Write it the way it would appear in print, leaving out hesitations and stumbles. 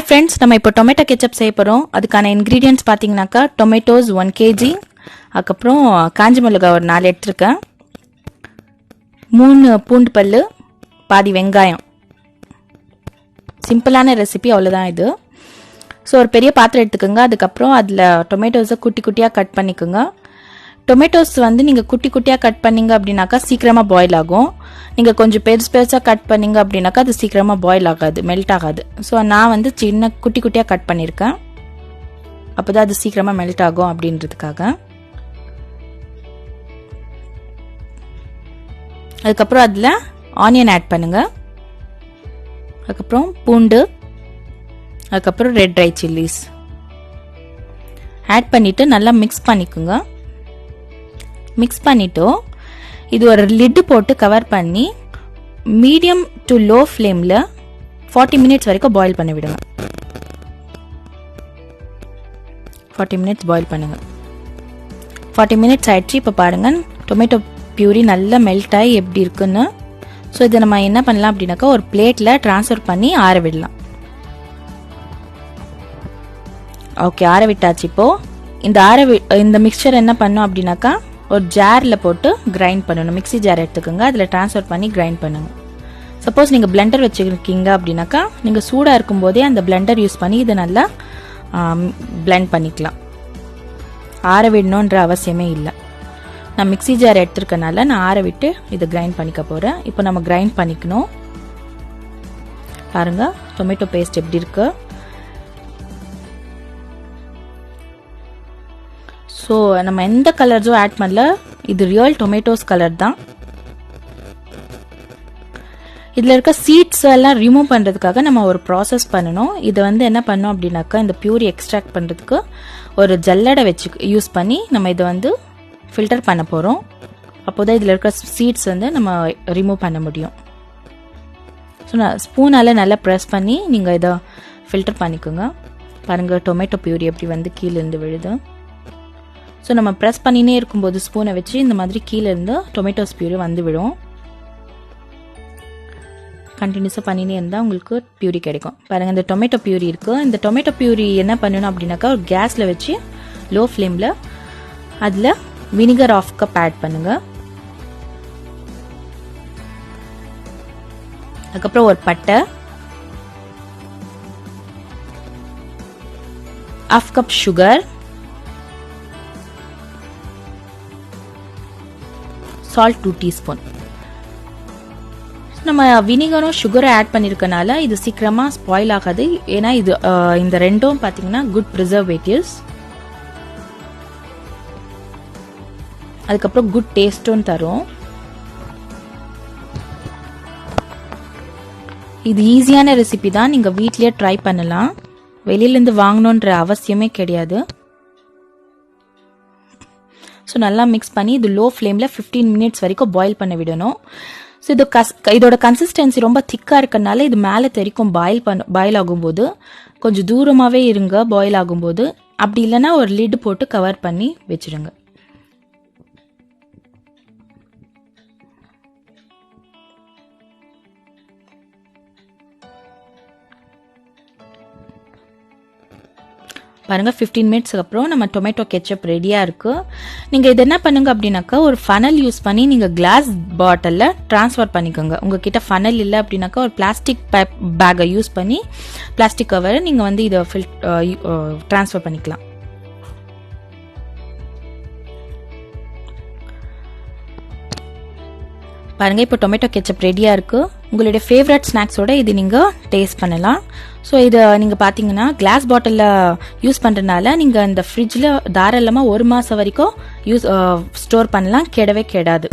friends, நம்ம இப்போ tomato ketchup செய்ய போறோம். அதுக்கான ingredients பாத்தீங்கன்னாக்கா tomatoes 1 kg, அதுக்கப்புறம் காஞ்ச மிளகாய் ஒரு 4 எடுத்துருக்கேன், 3 பூண்டு பல்லு, பாதி வெங்காயம். சிம்பிளான ரெசிபி, அவ்வளவுதான் இது. ஸோ ஒரு பெரிய பாத்திரம் எடுத்துக்கோங்க. அதுக்கப்புறம் அதில் டொமேட்டோஸை குட்டி குட்டியாக கட் பண்ணிக்கோங்க. டொமேட்டோஸ் வந்து நீங்கள் குட்டி குட்டியாக கட் பண்ணிங்க அப்படின்னாக்கா சீக்கிரமாக பாயில் ஆகும். நீங்கள் கொஞ்சம் பெருசு பெருசாக கட் பண்ணிங்க அப்படின்னாக்கா அது சீக்கிரமாக பாயில் ஆகாது, மெல்ட் ஆகாது. ஸோ நான் வந்து சின்ன குட்டி குட்டியாக கட் பண்ணியிருக்கேன், அப்போ தான் அது சீக்கிரமாக மெல்ட் ஆகும் அப்படின்றதுக்காக. அதுக்கப்புறம் அதில் ஆனியன் ஆட் பண்ணுங்க, அதுக்கப்புறம் பூண்டு, அதுக்கப்புறம் ரெட் ட்ரை சில்லிஸ் ஆட் பண்ணிவிட்டு நல்லா மிக்ஸ் பண்ணிக்கோங்க. மிக்ஸ் பண்ணிவிட்டு இது ஒரு லிட்டு போட்டு கவர் பண்ணி மீடியம் டு லோ ஃப்ளேமில் 40 மினிட்ஸ் வரைக்கும் பாயில் பண்ணி விடுங்க. 40 மினிட்ஸ் பாயில் பண்ணுங்க. 40 மினிட்ஸ் ஆயிடுச்சு. இப்போ பாருங்கள் டொமேட்டோ பியூரி நல்லா மெல்ட் ஆகி எப்படி இருக்குன்னு. ஸோ இதை நம்ம என்ன பண்ணலாம் அப்படின்னாக்கா ஒரு பிளேட்டில் ட்ரான்ஸ்ஃபர் பண்ணி ஆற விடலாம். ஓகே, ஆற விட்டாச்சு. இப்போது இந்த மிக்சர் என்ன பண்ணோம் அப்படின்னாக்கா ஒரு ஜாரில் போட்டு கிரைண்ட் பண்ணணும். மிக்சி ஜார் எடுத்துக்கோங்க, அதில் ட்ரான்ஸ்ஃபர் பண்ணி கிரைண்ட் பண்ணுங்க. சப்போஸ் நீங்கள் பிளெண்டர் வச்சுருக்கீங்க அப்படின்னாக்கா நீங்கள் சூடாக இருக்கும்போதே அந்த பிளெண்டர் யூஸ் பண்ணி இதை நல்லா பிளெண்ட் பண்ணிக்கலாம். ஆற விடணுன்ற அவசியமே இல்லை. நான் மிக்சி ஜார் எடுத்துருக்கனால நான் ஆற விட்டு இதை கிரைண்ட் பண்ணிக்க போகிறேன். இப்போ நம்ம கிரைண்ட் பண்ணிக்கணும். பாருங்கள் டொமேட்டோ பேஸ்ட் எப்படி இருக்கு. ஸோ நம்ம எந்த கலர்ஸும் ஆட் பண்ணல, இது ரியல் டொமேட்டோஸ் கலர் தான். இதில் இருக்க சீட்ஸ் எல்லாம் ரிமூவ் பண்ணுறதுக்காக நம்ம ஒரு ப்ராசஸ் பண்ணணும். இதை வந்து என்ன பண்ணோம் அப்படின்னாக்கா இந்த பியூரி எக்ஸ்ட்ராக்ட் பண்ணுறதுக்கு ஒரு ஜல்லடை வச்சு யூஸ் பண்ணி நம்ம இதை வந்து ஃபில்டர் பண்ண போகிறோம். அப்போ தான் இதில் இருக்க சீட்ஸ் வந்து நம்ம ரிமூவ் பண்ண முடியும். ஸோ நான் ஸ்பூனால் நல்லா ப்ரெஸ் பண்ணி நீங்கள் இதை ஃபில்டர் பண்ணிக்கோங்க. பாருங்கள் டொமேட்டோ பியூரி எப்படி வந்து கீழேருந்து விழுது. ஸோ நம்ம ப்ரெஸ் பண்ணினே இருக்கும்போது ஸ்பூனை வச்சு இந்த மாதிரி கீழே இருந்து டொமேட்டோஸ் பியூரி வந்து விடும். கண்டினியூஸாக பண்ணினே இருந்தால் உங்களுக்கு பியூரி கிடைக்கும். பாருங்கள் இந்த டொமேட்டோ பியூரி இருக்குது. இந்த டொமேட்டோ பியூரி என்ன பண்ணணும் அப்படின்னாக்கா ஒரு கேஸில் வச்சு லோ ஃப்ளேமில் அதில் வினிகர் 1/2 கப் ஆட் பண்ணுங்க. அதுக்கப்புறம் ஒரு பட்டை, 1/2 கப் சுகர், சால்ட் 2 டீஸ்பூன். நம்ம வினிகரும் சுகரும் ஆட் பண்ணியிருக்கனால இது சீக்கிரமாக ஸ்பாயில் ஆகாது. ஏன்னா இது இந்த ரெண்டும் பார்த்தீங்கன்னா குட் ப்ரிசர்வேட்டிவ்ஸ். அதுக்கப்புறம் குட் டேஸ்ட்டும் தரும். இது ஈஸியான ரெசிபி தான், நீங்கள் வீட்லேயே ட்ரை பண்ணலாம். வெளியிலேருந்து வாங்கணுன்ற அவசியமே கிடையாது. ஸோ நல்லா மிக்ஸ் பண்ணி இது லோ ஃப்ளேமில் 15 மினிட்ஸ் வரைக்கும் பாயில் பண்ண விடணும். ஸோ இதோட கன்சிஸ்டன்சி ரொம்ப திக்காக இருக்கனால இது மேலே தெரிக்கும் பாயில் ஆகும்போது. கொஞ்சம் தூரமாகவே இருங்க பாயில் ஆகும்போது. அப்படி இல்லைன்னா ஒரு லிட் போட்டு கவர் பண்ணி வச்சுடுங்க. பாருங்கள் 15 மினிட்ஸ்க்கு அப்புறம் நம்ம டொமேட்டோ கெச்சப் ரெடியாக இருக்குது. நீங்கள் இது என்ன பண்ணுங்க அப்படின்னாக்கா ஒரு ஃபனல் யூஸ் பண்ணி நீங்கள் கிளாஸ் பாட்டிலில் ட்ரான்ஸ்ஃபர் பண்ணிக்கோங்க. உங்ககிட்ட ஃபனல் இல்லை அப்படின்னாக்கா ஒரு பிளாஸ்டிக் பேக்கை யூஸ் பண்ணி பிளாஸ்டிக் கவரை நீங்கள் வந்து இதை ட்ரான்ஸ்ஃபர் பண்ணிக்கலாம். பாருங்கள் இப்போ டொமேட்டோ கெச்சப் ரெடியாக இருக்குது. உங்களுடைய ஃபேவரட் ஸ்நாக்ஸோட இது நீங்கள் டேஸ்ட் பண்ணலாம். ஸோ இதை நீங்கள் பார்த்தீங்கன்னா கிளாஸ் பாட்டிலில் யூஸ் பண்ணுறதுனால நீங்கள் இந்த ஃப்ரிட்ஜில் தாராளமாக 1 மாதம் வரைக்கும் ஸ்டோர் பண்ணலாம், கெடவே கெடாது.